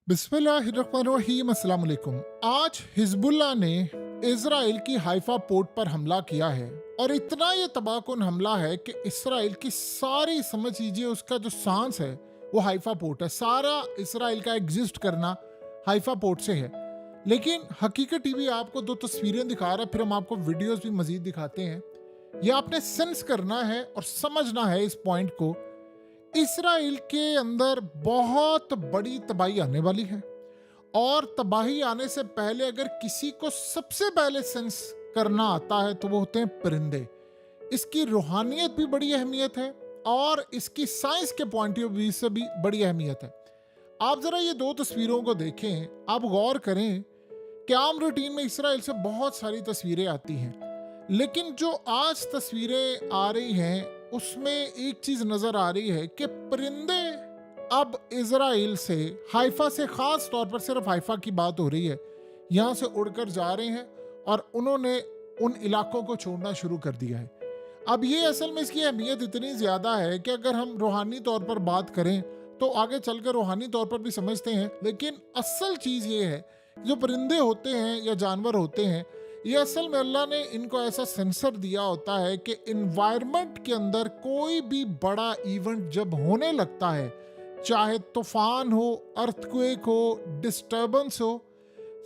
बिस्मिल्लाहिर्रहमानिर्रहीम, अस्सलाम वालेकुम। आज हिजबुल्लाह ने इजराइल की हाइफा पोर्ट पर हमला किया है और इतना ये तबाहकुन हमला है कि इसराइल की सारी, समझ लीजिए, उसका जो सांस है वो हाइफा पोर्ट है। सारा इसराइल का एग्जिस्ट करना हाइफा पोर्ट से है। लेकिन हकीकत टीवी आपको दो तस्वीरें दिखा रहा है, फिर हम आपको वीडियोस भी मजीद दिखाते हैं। ये आपने सेंस करना है और समझना है इस पॉइंट को। इसराइल के अंदर बहुत बड़ी तबाही आने वाली है और तबाही आने से पहले अगर किसी को सबसे पहले सेंस करना आता है तो वो होते हैं परिंदे। इसकी रूहानियत भी बड़ी अहमियत है और इसकी साइंस के पॉइंट ऑफ व्यू से भी बड़ी अहमियत है। आप जरा ये दो तस्वीरों को देखें, आप गौर करें कि आम रूटीन में इसराइल से बहुत सारी तस्वीरें आती हैं, लेकिन जो आज तस्वीरें आ रही हैं उसमें एक चीज नजर आ रही है कि परिंदे अब इजराइल से, हाइफा से, खास तौर पर सिर्फ हाइफा की बात हो रही है, यहां से उड़कर जा रहे हैं और उन्होंने उन इलाकों को छोड़ना शुरू कर दिया है। अब ये असल में इसकी अहमियत इतनी ज्यादा है कि अगर हम रूहानी तौर पर बात करें तो आगे चलकर रूहानी तौर पर भी समझते हैं, लेकिन असल चीज ये है, जो परिंदे होते हैं या जानवर होते हैं, ये असल में अल्लाह ने इनको ऐसा सेंसर दिया होता है कि इन्वायरमेंट के अंदर कोई भी बड़ा इवेंट जब होने लगता है, चाहे तूफान हो, अर्थक्वेक हो, डिस्टर्बेंस हो,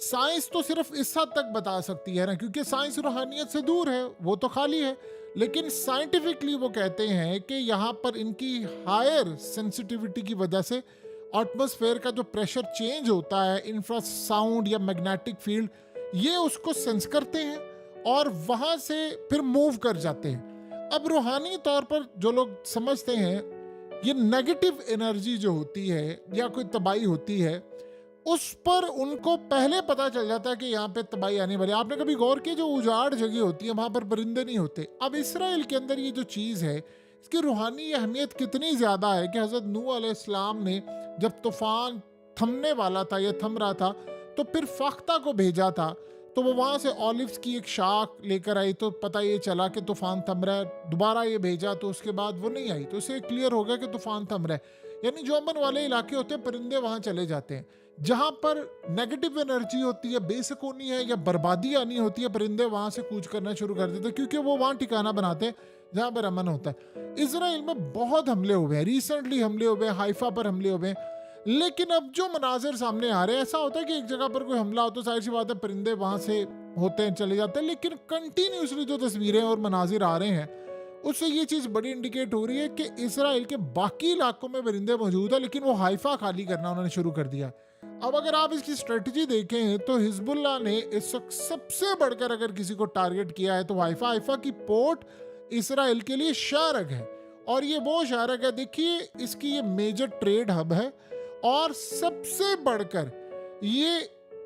साइंस तो सिर्फ इस हद तक बता सकती है ना, क्योंकि साइंस रूहानियत से दूर है, वो तो खाली है। लेकिन साइंटिफिकली वो कहते हैं कि यहाँ पर इनकी हायर सेंसिटिविटी की वजह से एटमॉस्फेयर का जो प्रेशर चेंज होता है, इंफ्रासाउंड या मैग्नेटिक फील्ड, ये उसको सेंस करते हैं और वहां से फिर मूव कर जाते हैं। अब रूहानी तौर पर जो लोग समझते हैं, ये नेगेटिव एनर्जी जो होती है या कोई तबाही होती है, उस पर उनको पहले पता चल जाता है कि यहाँ पे तबाही आने वाली है। आपने कभी गौर किया, जो उजाड़ जगह होती है वहां पर परिंदे नहीं होते। अब इसराइल के अंदर ये जो चीज है, इसकी रूहानी अहमियत कितनी ज्यादा है कि हजरत नूह अलैहिस्सलाम ने जब तूफान थमने वाला था या थम रहा था तो फिर फख्ता को भेजा था, तो वो वहां से ऑलिव्स की एक शाख लेकर आई, तो पता ये चला कि तूफान थम रहा है। दोबारा ये भेजा तो उसके बाद वो नहीं आई, तो इससे क्लियर हो गया कि तूफान थम रहा है। यानी जो अमन वाले इलाके होते हैं, परिंदे वहां चले जाते हैं। जहां पर नेगेटिव एनर्जी होती है, बेसुकूनी है या बर्बादी आनी होती है, परिंदे वहां से कूच करना शुरू कर देते हैं, क्योंकि वो वहां ठिकाना बनाते हैं जहां पर अमन होता है। इसराइल में बहुत हमले हुए हैं, रिसेंटली हमले हुए हैं, हाइफा पर हमले हुए हैं। लेकिन अब जो मनाजिर सामने आ रहे हैं, ऐसा होता है कि एक जगह पर कोई हमला हो तो जाहिर सी बात है परिंदे वहां से होते हैं, चले जाते हैं। लेकिन कंटिन्यूसली जो तस्वीरें और मनाजिर आ रहे हैं, उससे ये चीज बड़ी इंडिकेट हो रही है कि इसराइल के बाकी इलाकों में परिंदे मौजूद है, लेकिन वो हाइफा खाली करना उन्होंने शुरू कर दिया। अब अगर आप इसकी स्ट्रेटजी देखें तो हिजबुल्लाह ने इस वक्त सबसे बढ़कर अगर किसी को टारगेट किया है तो हाइफा। हाइफा की पोर्ट इसराइल के लिए शारग है और ये वो शारग है, देखिए इसकी ये मेजर ट्रेड हब है और सबसे बढ़कर ये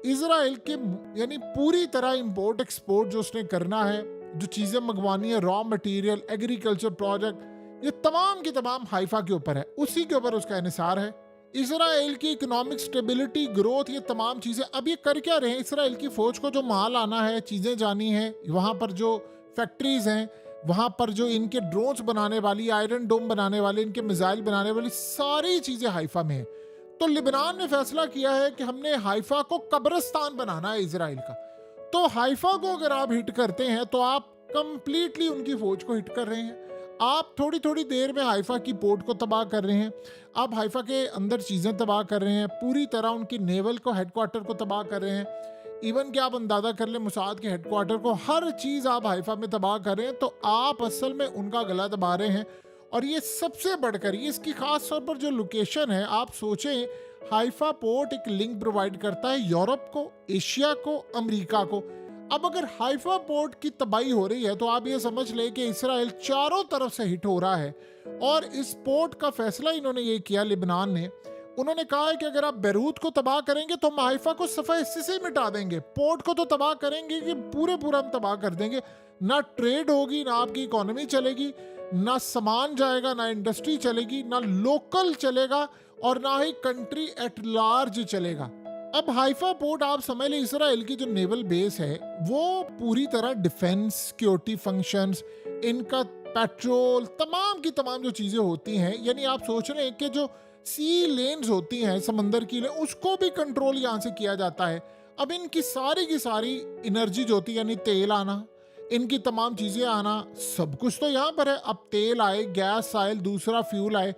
इसराइल के, यानी पूरी तरह इंपोर्ट एक्सपोर्ट जो उसने करना है, जो चीजें मंगवानी है, रॉ मटेरियल, एग्रीकल्चर प्रोजेक्ट, ये तमाम की तमाम हाइफा के ऊपर है, उसी के ऊपर उसका इन्हिसार है। इसराइल की इकोनॉमिक स्टेबिलिटी, ग्रोथ, ये तमाम चीजें अब ये कर क्या रहे हैं। इसराइल की फौज को जो माल आना है, चीजें जानी है, वहां पर जो फैक्ट्रीज हैं, वहां पर जो इनके ड्रोन्स बनाने वाली, आयरन डोम बनाने वाले, इनके मिसाइल बनाने वाली सारी चीजें हाइफा में है। तो लिबनान ने फैसला किया है कि हमने हाइफा को कब्रिस्तान बनाना है इसराइल का। तो हाइफा को अगर आप हिट करते हैं तो आप कंप्लीटली उनकी फौज को हिट कर रहे हैं। आप थोड़ी थोड़ी देर में हाइफा की पोर्ट को तबाह कर रहे हैं, आप हाइफा के अंदर चीजें तबाह कर रहे हैं, पूरी तरह उनकी नेवल को, हेडक्वार्टर को तबाह कर रहे हैं। इवन कि आप अंदाजा कर लें मुसाद के हेडक्वार्टर को, हर चीज आप हाइफा में तबाह कर रहे हैं, तो आप असल में उनका गला दबा रहे हैं। और ये सबसे बढ़कर, ये इसकी खास तौर पर जो लोकेशन है, आप सोचें हाइफा पोर्ट एक लिंक प्रोवाइड करता है यूरोप को, एशिया को, अमेरिका को। अब अगर हाइफा पोर्ट की तबाही हो रही है तो आप ये समझ लें कि इसराइल चारों तरफ से हिट हो रहा है। और इस पोर्ट का फैसला इन्होंने ये किया, लिबनान ने, उन्होंने कहा है कि अगर आप बैरूत को तबाह करेंगे तो हम हाइफा को सफा हिस्से से ही मिटा देंगे, पोर्ट को तो तबाह करेंगे कि पूरा हम तबाह कर देंगे। ना ट्रेड होगी, ना आपकी इकोनॉमी चलेगी, ना सामान जाएगा, ना इंडस्ट्री चलेगी, ना लोकल चलेगा और ना ही कंट्री एट लार्ज चलेगा। अब हाइफा पोर्ट आप समझ लें, इसराइल की जो नेवल बेस है वो पूरी तरह डिफेंस, सिक्योरिटी फंक्शंस, इनका पेट्रोल, तमाम की तमाम जो चीजें होती हैं, यानी आप सोच रहे हैं कि जो सी लेन्स होती हैं, समंदर की लेन, उसको भी कंट्रोल यहाँ से किया जाता है। अब इनकी सारी की सारी एनर्जी जो होती है, यानी तेल आना, इनकी तमाम चीजें आना, सब कुछ तो यहाँ पर है। अब तेल आए, गैस आए, दूसरा फ्यूल आए।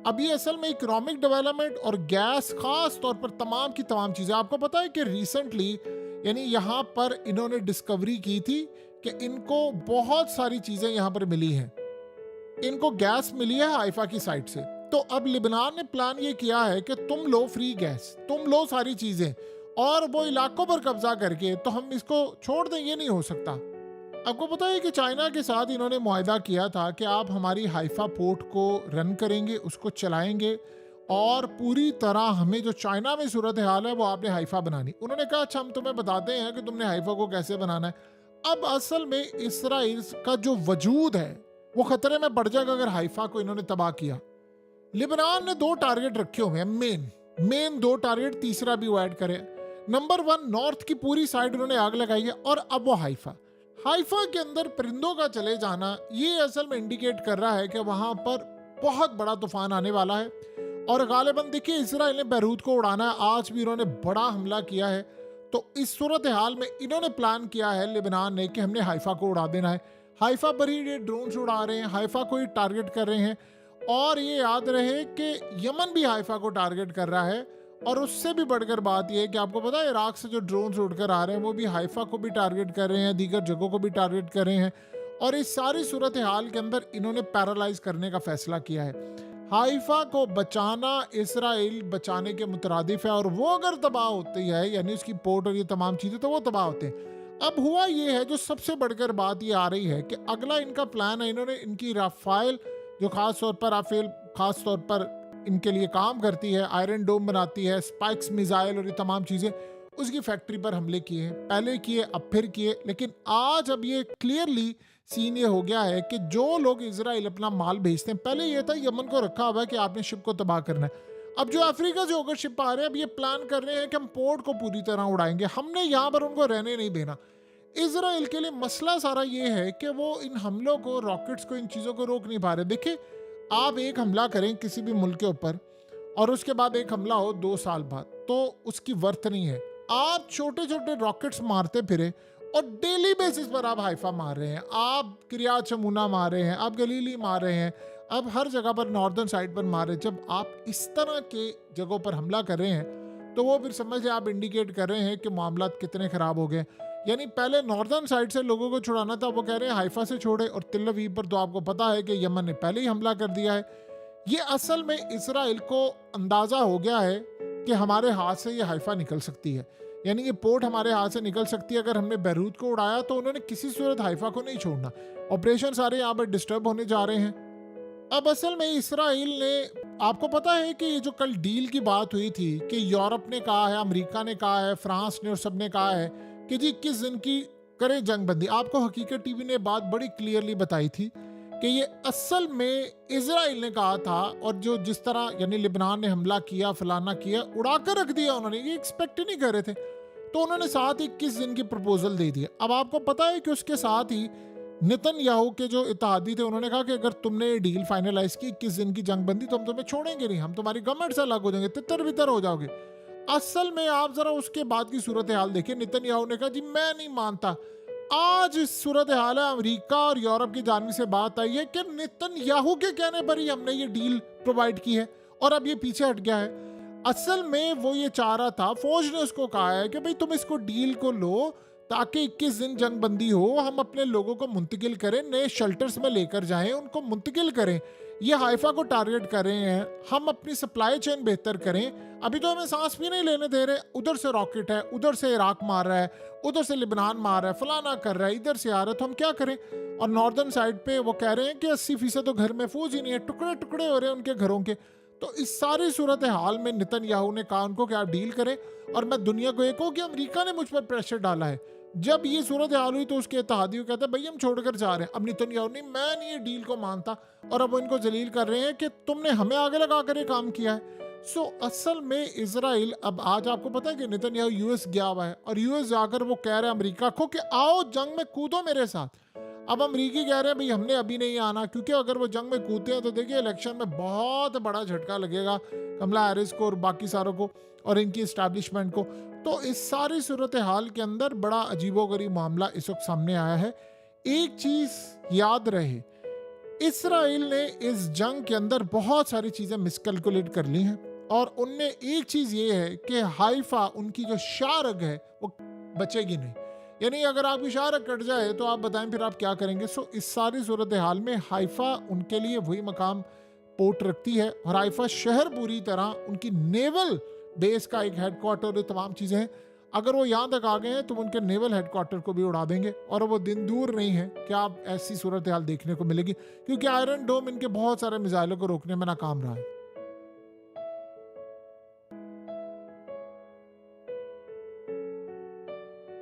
अब ये असल में इकोनॉमिक डेवलपमेंट और गैस खास तौर पर तमाम की तमाम चीजें, आपको पता है कि रिसेंटली यानी यहाँ पर इन्होंने डिस्कवरी की थी कि इनको बहुत सारी चीजें यहाँ पर मिली हैं। इनको गैस मिली है हाइफा की साइड से। तो अब लिबनान ने प्लान ये किया है कि तुम लो फ्री गैस, तुम लो सारी चीजें, और वो इलाकों पर कब्जा करके तो हम इसको छोड़ दें, ये नहीं हो सकता। आपको पता है कि चाइना के साथ इन्होंने मुआहदा किया था कि आप हमारी हाइफा पोर्ट को रन करेंगे, उसको चलाएंगे, और पूरी तरह हमें जो चाइना में सूरत हाल है वो आपने हाइफा बनानी। उन्होंने कहा अच्छा हम तुम्हें बताते हैं कि तुमने हाइफा को कैसे बनाना है। अब असल में इसराइल का जो वजूद है वो खतरे में पड़ जाएगा अगर हाइफा को इन्होंने तबाह किया। लिबनान ने 2 टारगेट रखे हुए हैं, मेन 2 टारगेट, तीसरा भी वो ऐड करे। नंबर 1, नॉर्थ की पूरी साइड उन्होंने आग लगाई है, और अब वो हाइफा के अंदर परिंदों का चले जाना ये असल में इंडिकेट कर रहा है कि वहां पर बहुत बड़ा तूफान आने वाला है। और गालिबन देखिए इसराइल ने बैरूत को उड़ाना है, आज भी इन्होंने बड़ा हमला किया है। तो इस सूरत हाल में इन्होंने प्लान किया है लिबनान ने कि हमने हाइफा को उड़ा देना है। हाइफा पर ही ये ड्रोन उड़ा रहे हैं, हाइफा को ही टारगेट कर रहे हैं। और ये याद रहे कि यमन भी हाइफा को टारगेट कर रहा है। और उससे भी बढ़कर बात यह है कि आपको पता है इराक से जो ड्रोन उड़कर आ रहे हैं वो भी हाइफा को भी टारगेट कर रहे हैं, दीगर जगहों को भी टारगेट कर रहे हैं। और इस सारी सूरत हाल के अंदर इन्होंने पैरालाइज करने का फैसला किया है। हाइफा को बचाना इसराइल बचाने के मुतरादिफ है, और वो अगर तबाह होती है यानी उसकी पोर्ट और ये तमाम चीजें, तो वो तबाह होते हैं। अब हुआ ये है, जो सबसे बढ़कर बात ये आ रही है कि अगला इनका प्लान है, इन्होंने इनकी राफेल जो खास तौर पर इनके लिए काम करती है, आयरन डोम बनाती है, स्पाइक्स मिसाइल और ये तमाम चीजें, उसकी फैक्ट्री पर हमले किए हैं। पहले किए, अब फिर किए। लेकिन आज अब ये क्लियरली सीन ये हो गया है कि जो लोग इजराइल अपना माल भेजते हैं, पहले ये था यमन को रखा हुआ है कि आपने शिप को तबाह करना है। अब जो अफ्रीका से होकर शिप आ रहे हैं, अब ये प्लान कर रहे हैं कि हम पोर्ट को पूरी तरह उड़ाएंगे, हमने यहाँ पर उनको रहने नहीं देना। इजराइल के लिए मसला सारा ये है कि वो इन हमलों को, रॉकेट्स को, इन चीज़ों को रोक नहीं पा रहे। देखिए आप एक हमला करें किसी भी मुल्क के ऊपर और उसके बाद एक हमला हो 2 साल बाद, तो उसकी वर्थ नहीं है। आप छोटे छोटे रॉकेट्स मारते फिरे और डेली बेसिस पर आप हाइफा मार रहे हैं, आप किरियात शमूना मार रहे हैं, आप गलीली मार रहे हैं, अब हर जगह पर नॉर्दर्न साइड पर मार रहे हैं। जब आप इस तरह के जगहों पर हमला कर रहे हैं तो वो फिर समझ आप इंडिकेट कर रहे हैं कि मामला कितने खराब हो गए। यानी पहले नॉर्दर्न साइड से लोगों को छुड़ाना था, वो कह रहे हैं हाइफा से छोड़े, और तिल अवीव पर तो आपको पता है कि यमन ने पहले ही हमला कर दिया है। ये असल में इसराइल को अंदाजा हो गया है कि हमारे हाथ से ये हाइफा निकल सकती है, यानी ये पोर्ट हमारे हाथ से निकल सकती है। अगर हमने बैरूत को उड़ाया तो उन्होंने किसी सूरत हाइफा को नहीं छोड़ना। ऑपरेशन सारे यहाँ पर डिस्टर्ब होने जा रहे हैं। अब असल में इसराइल ने, आपको पता है कि ये जो कल डील की बात हुई थी कि यूरोप ने कहा है, अमेरिका ने कहा है, फ्रांस ने और सब ने कहा है कि जी 21 दिन की करें जंगबंदी। आपको हकीकत टीवी ने बात बड़ी क्लियरली बताई थी कि ये असल में इजराइल ने कहा था, और जो जिस तरह यानी लिबनान ने हमला किया, फलाना किया, उड़ाकर रख दिया उन्होंने, ये एक्सपेक्ट ही नहीं कर रहे थे, तो उन्होंने साथ ही 21 दिन की प्रपोजल दे दिया। अब आपको पता है कि उसके साथ ही नेतन्याहू के जो इत्तेहादी थे उन्होंने कहा कि अगर तुमने डील फाइनलाइज की 21 दिन की जंगबंदी, तो हम तुम्हें छोड़ेंगे नहीं, हम तुम्हारी गवर्नमेंट से अलग हो जाएंगे, तितर बितर हो जाओगे। असल में आप जरा उसके बाद की सूरत हाल देखिए। नेतन्याहू ने कहा जी मैं नहीं मानता। आज सूरत हाल है, अमेरिका और यूरोप की जानिब से बात आई है कि नेतन्याहू के कहने पर ही हमने ये डील प्रोवाइड की है, और अब ये पीछे हट गया है। असल में वो ये चाह रहा था, फौज ने उसको कहा है कि भाई तुम इसको डील को लो ताकि 21 दिन जंगबंदी हो, हम अपने लोगों को मुंतकिल करें, नए शेल्टर्स में लेकर जाएं, उनको मुंतकिल करें। ये हाइफा को टारगेट कर रहे हैं, हम अपनी सप्लाई चेन बेहतर करें। अभी तो हमें सांस भी नहीं लेने दे रहे, उधर से रॉकेट है, उधर से इराक मार रहा है, उधर से लिबनान मार रहा है, फलाना कर रहा है, इधर से आ रहा है, तो हम क्या करें। और नॉर्दर्न साइड पे वो कह रहे हैं कि 80% तो घर महफूज ही नहीं है, टुकड़े टुकड़े हो रहे हैं उनके घरों के। तो इस सारी सूरत हाल में नेतन्याहू ने कहा उनको कि आप डील करें, और मैं दुनिया को ये कहूँ कि अमेरिका ने मुझ पर प्रेशर डाला है। जब ये सूरत हाल हुई तो उसके इत्तेहादियों कहते हैं भाई हम छोड़कर जा रहे हैं। अब नेतन्याहू नहीं, मैं नहीं ये डील को मानता, और अब वो इनको जलील कर रहे हैं कि तुमने हमें आगे लगा कर ये काम किया है। सो असल में इजराइल, अब आज आपको पता है कि नेतन्याहू यूएस गया हुआ है, और यूएस जाकर वो कह रहे हैं अमेरिका को कि आओ जंग में कूदो मेरे साथ। अब अमरीकी कह रहे हैं भाई हमने अभी नहीं आना, क्योंकि अगर वो जंग में कूदते हैं तो देखिए इलेक्शन में बहुत बड़ा झटका लगेगा कमला हैरिस को और बाकी सारों को और इनकी इस्टेब्लिशमेंट को। तो इस सारी सूरत हाल के अंदर बड़ा अजीबोगरीब मामला इस वक्त सामने आया है। एक चीज याद रहे, इसराइल ने इस जंग के अंदर बहुत सारी चीजें मिसकैलकुलेट कर ली हैं और उनमें एक चीज ये है कि हाइफा उनकी जो शारग है वो बचेगी नहीं। यानी अगर आपकी शारग कट जाए तो आप बताएं फिर आप क्या करेंगे। सो इस सारी सूरत हाल में हाइफा उनके लिए वही मकाम पोर्ट रखती है और हाइफा शहर पूरी तरह उनकी नेवल बेस का एक हेडक्वार्टर, ये तमाम चीजें हैं। अगर वो यहाँ तक आ गए हैं तो उनके नेवल हेडक्वार्टर को भी उड़ा देंगे और वो दिन दूर नहीं है कि आप ऐसी सूरत हाल देखने को मिलेगी, क्योंकि आयरन डोम इनके बहुत सारे मिसाइलों को रोकने में नाकाम रहा है।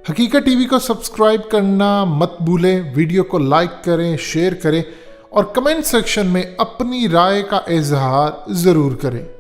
हकीकत टीवी को सब्सक्राइब करना मत भूलें, वीडियो को लाइक करें, शेयर करें और कमेंट सेक्शन में अपनी राय का इजहार जरूर करें।